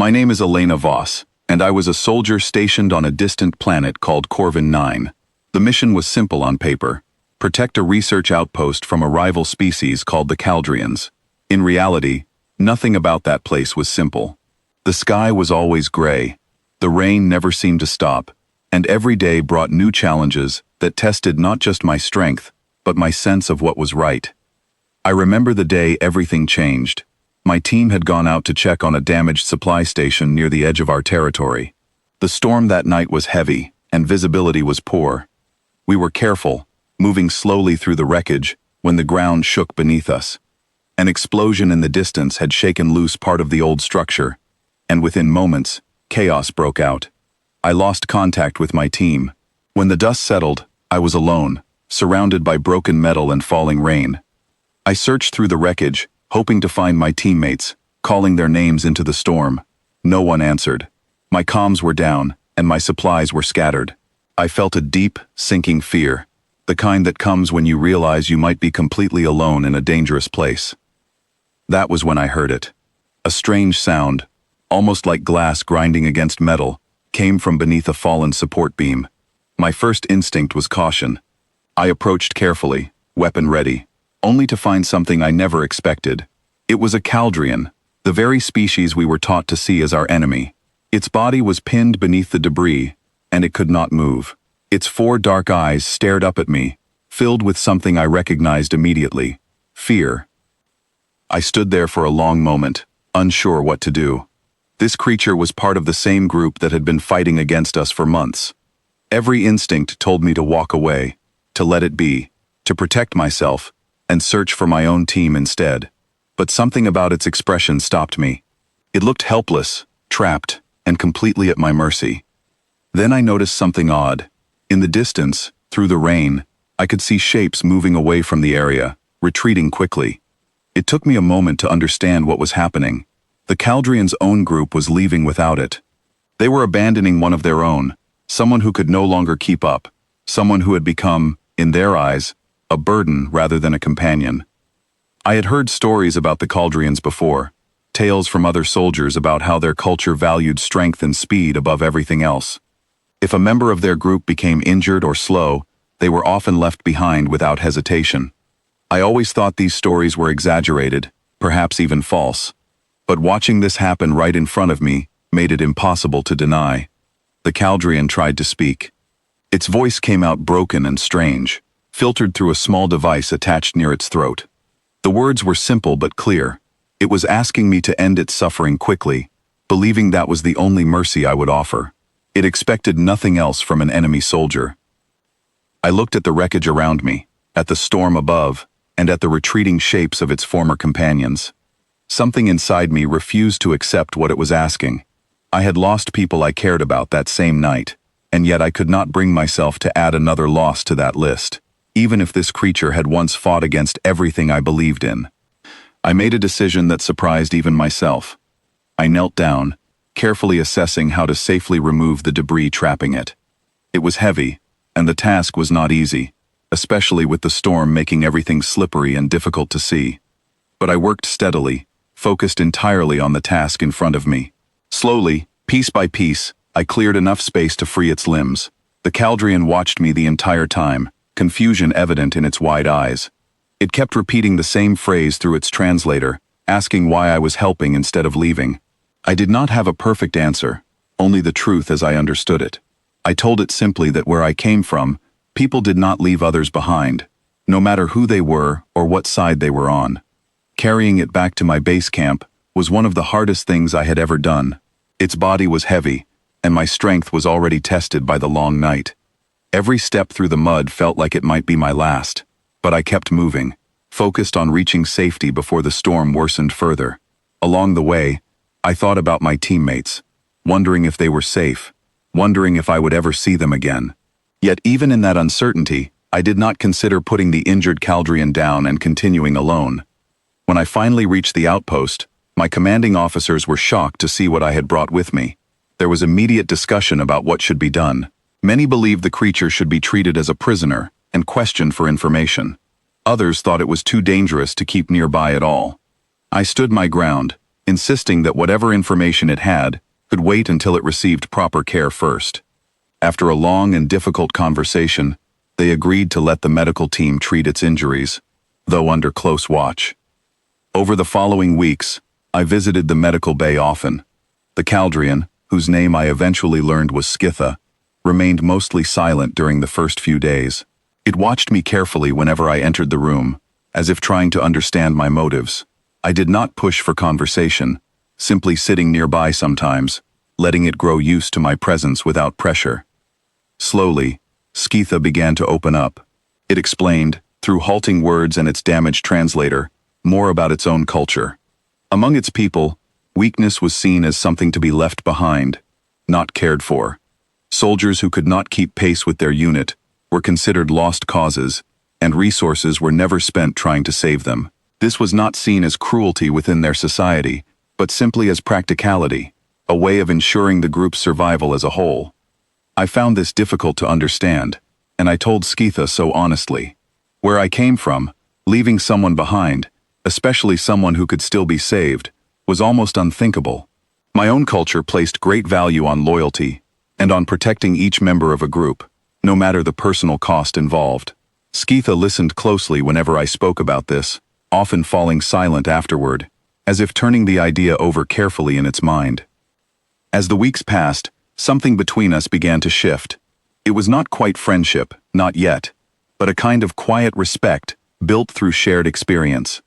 My name is Elena Voss, and I was a soldier stationed on a distant planet called Corvin 9. The mission was simple on paper: protect a research outpost from a rival species called the Caldrians. In reality, nothing about that place was simple. The sky was always gray, the rain never seemed to stop, and every day brought new challenges that tested not just my strength, but my sense of what was right. I remember the day everything changed. My team had gone out to check on a damaged supply station near the edge of our territory. The storm that night was heavy, and visibility was poor. We were careful, moving slowly through the wreckage, when the ground shook beneath us. An explosion in the distance had shaken loose part of the old structure, and within moments, chaos broke out. I lost contact with my team. When the dust settled, I was alone, surrounded by broken metal and falling rain. I searched through the wreckage, hoping to find my teammates, calling their names into the storm. No one answered. My comms were down, and my supplies were scattered. I felt a deep, sinking fear, the kind that comes when you realize you might be completely alone in a dangerous place. That was when I heard it. A strange sound, almost like glass grinding against metal, came from beneath a fallen support beam. My first instinct was caution. I approached carefully, weapon ready, only to find something I never expected. It was a Caldrian, the very species we were taught to see as our enemy. Its body was pinned beneath the debris, and it could not move. Its 4 dark eyes stared up at me, filled with something I recognized immediately: fear. I stood there for a long moment, unsure what to do. This creature was part of the same group that had been fighting against us for months. Every instinct told me to walk away, to let it be, to protect myself, and search for my own team instead. But something about its expression stopped me. It looked helpless, trapped, and completely at my mercy. Then I noticed something odd. In the distance, through the rain, I could see shapes moving away from the area, retreating quickly. It took me a moment to understand what was happening. The Caldrians' own group was leaving without it. They were abandoning one of their own, someone who could no longer keep up, someone who had become, in their eyes, a burden rather than a companion. I had heard stories about the Caldrians before, tales from other soldiers about how their culture valued strength and speed above everything else. If a member of their group became injured or slow, they were often left behind without hesitation. I always thought these stories were exaggerated, perhaps even false. But watching this happen right in front of me made it impossible to deny. The Caldrian tried to speak. Its voice came out broken and strange, filtered through a small device attached near its throat. The words were simple but clear. It was asking me to end its suffering quickly, believing that was the only mercy I would offer. It expected nothing else from an enemy soldier. I looked at the wreckage around me, at the storm above, and at the retreating shapes of its former companions. Something inside me refused to accept what it was asking. I had lost people I cared about that same night, and yet I could not bring myself to add another loss to that list, even if this creature had once fought against everything I believed in. I made a decision that surprised even myself. I knelt down, carefully assessing how to safely remove the debris trapping it. It was heavy, and the task was not easy, especially with the storm making everything slippery and difficult to see. But I worked steadily, focused entirely on the task in front of me. Slowly, piece by piece, I cleared enough space to free its limbs. The Caldrian watched me the entire time, confusion evident in its wide eyes. It kept repeating the same phrase through its translator, asking why I was helping instead of leaving. I did not have a perfect answer, only the truth as I understood it. I told it simply that where I came from, people did not leave others behind, no matter who they were or what side they were on. Carrying it back to my base camp was one of the hardest things I had ever done. Its body was heavy, and my strength was already tested by the long night. Every step through the mud felt like it might be my last, but I kept moving, focused on reaching safety before the storm worsened further. Along the way, I thought about my teammates, wondering if they were safe, wondering if I would ever see them again. Yet even in that uncertainty, I did not consider putting the injured Caldrian down and continuing alone. When I finally reached the outpost, my commanding officers were shocked to see what I had brought with me. There was immediate discussion about what should be done. Many believed the creature should be treated as a prisoner and questioned for information. Others thought it was too dangerous to keep nearby at all. I stood my ground, insisting that whatever information it had could wait until it received proper care first. After a long and difficult conversation, they agreed to let the medical team treat its injuries, though under close watch. Over the following weeks, I visited the medical bay often. The Caldrian, whose name I eventually learned was Skitha, remained mostly silent during the first few days. It watched me carefully whenever I entered the room, as if trying to understand my motives. I did not push for conversation, simply sitting nearby sometimes, letting it grow used to my presence without pressure. Slowly, Skitha began to open up. It explained, through halting words and its damaged translator, more about its own culture. Among its people, weakness was seen as something to be left behind, not cared for. Soldiers who could not keep pace with their unit were considered lost causes, and resources were never spent trying to save them. This was not seen as cruelty within their society, but simply as practicality, a way of ensuring the group's survival as a whole. I found this difficult to understand, and I told Skitha so honestly. Where I came from, leaving someone behind, especially someone who could still be saved, was almost unthinkable. My own culture placed great value on loyalty, and on protecting each member of a group, no matter the personal cost involved. Skitha listened closely whenever I spoke about this, often falling silent afterward, as if turning the idea over carefully in its mind. As the weeks passed, something between us began to shift. It was not quite friendship, not yet, but a kind of quiet respect built through shared experience.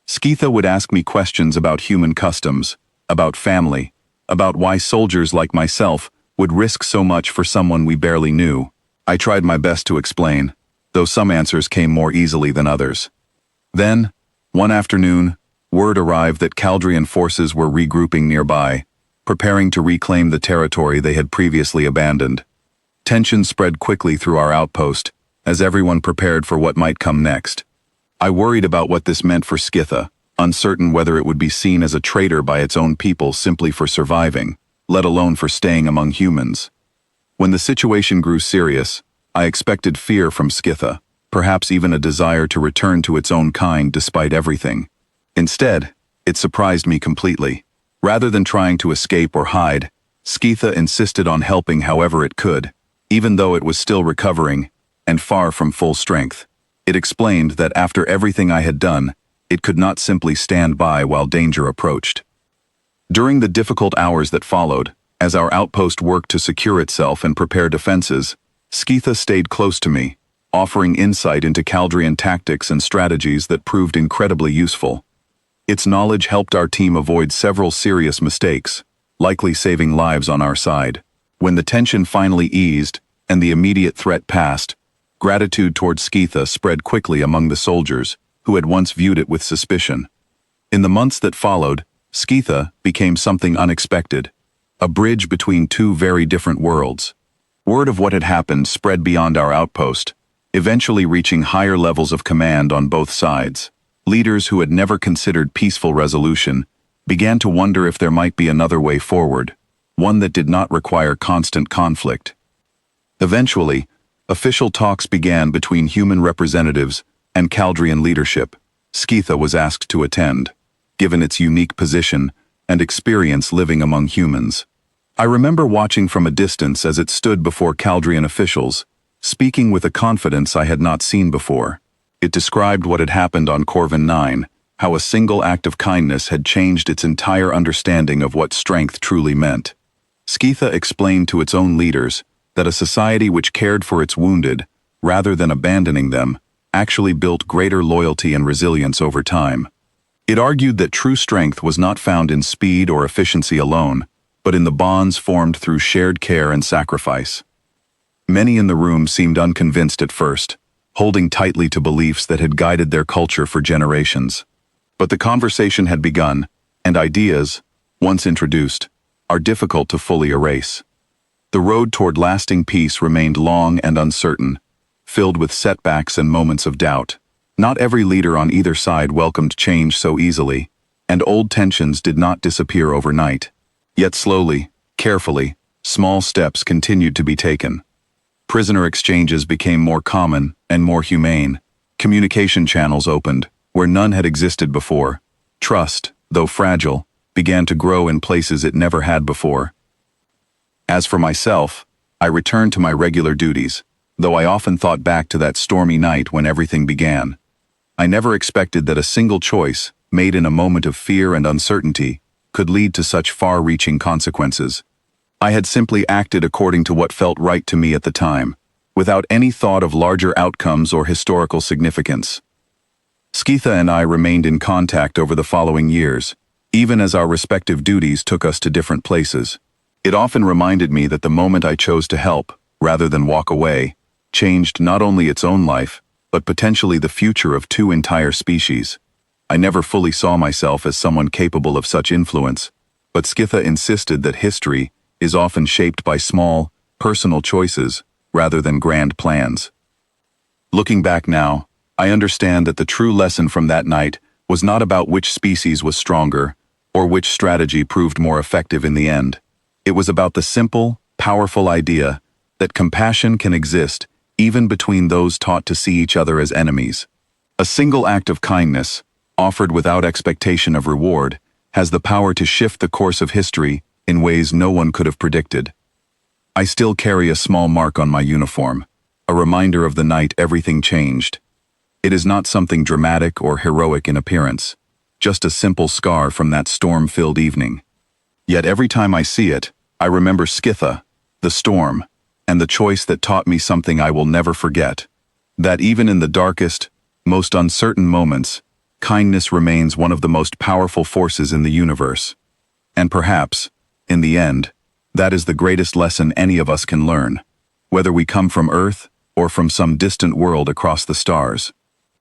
Skitha would ask me questions about human customs, about family, about why soldiers like myself would risk so much for someone we barely knew. I tried my best to explain, though some answers came more easily than others. Then, one afternoon, word arrived that Caldrian forces were regrouping nearby, preparing to reclaim the territory they had previously abandoned. Tension spread quickly through our outpost, as everyone prepared for what might come next. I worried about what this meant for Skitha, uncertain whether it would be seen as a traitor by its own people simply for surviving, let alone for staying among humans. When the situation grew serious, I expected fear from Skitha, perhaps even a desire to return to its own kind despite everything. Instead, it surprised me completely. Rather than trying to escape or hide, Skitha insisted on helping however it could, even though it was still recovering and far from full strength. It explained that after everything I had done, it could not simply stand by while danger approached. During the difficult hours that followed, as our outpost worked to secure itself and prepare defenses, Skitha stayed close to me, offering insight into Caldrian tactics and strategies that proved incredibly useful. Its knowledge helped our team avoid several serious mistakes, likely saving lives on our side. When the tension finally eased and the immediate threat passed, gratitude towards Skitha spread quickly among the soldiers, who had once viewed it with suspicion. In the months that followed, Skitha became something unexpected, a bridge between two very different worlds. Word of what had happened spread beyond our outpost, eventually reaching higher levels of command on both sides. Leaders who had never considered peaceful resolution began to wonder if there might be another way forward, one that did not require constant conflict. Eventually, official talks began between human representatives and Caldrian leadership. Skitha was asked to attend, given its unique position and experience living among humans. I remember watching from a distance as it stood before Caldrian officials, speaking with a confidence I had not seen before. It described what had happened on Corvin 9, how a single act of kindness had changed its entire understanding of what strength truly meant. Skitha explained to its own leaders that a society which cared for its wounded, rather than abandoning them, actually built greater loyalty and resilience over time. It argued that true strength was not found in speed or efficiency alone, but in the bonds formed through shared care and sacrifice. Many in the room seemed unconvinced at first, holding tightly to beliefs that had guided their culture for generations. But the conversation had begun, and ideas, once introduced, are difficult to fully erase. The road toward lasting peace remained long and uncertain, filled with setbacks and moments of doubt. Not every leader on either side welcomed change so easily, and old tensions did not disappear overnight. Yet slowly, carefully, small steps continued to be taken. Prisoner exchanges became more common and more humane. Communication channels opened, where none had existed before. Trust, though fragile, began to grow in places it never had before. As for myself, I returned to my regular duties, though I often thought back to that stormy night when everything began. I never expected that a single choice, made in a moment of fear and uncertainty, could lead to such far-reaching consequences. I had simply acted according to what felt right to me at the time, without any thought of larger outcomes or historical significance. Skeetha and I remained in contact over the following years, even as our respective duties took us to different places. It often reminded me that the moment I chose to help, rather than walk away, changed not only its own life, but potentially the future of two entire species. I never fully saw myself as someone capable of such influence, but Skeetha insisted that history is often shaped by small, personal choices rather than grand plans. Looking back now, I understand that the true lesson from that night was not about which species was stronger or which strategy proved more effective in the end. It was about the simple, powerful idea that compassion can exist even between those taught to see each other as enemies. A single act of kindness, offered without expectation of reward, has the power to shift the course of history in ways no one could have predicted. I still carry a small mark on my uniform, a reminder of the night everything changed. It is not something dramatic or heroic in appearance, just a simple scar from that storm-filled evening. Yet every time I see it, I remember Skeetha, the storm, and the choice that taught me something I will never forget. That even in the darkest, most uncertain moments, kindness remains one of the most powerful forces in the universe. And perhaps, in the end, that is the greatest lesson any of us can learn, whether we come from Earth or from some distant world across the stars.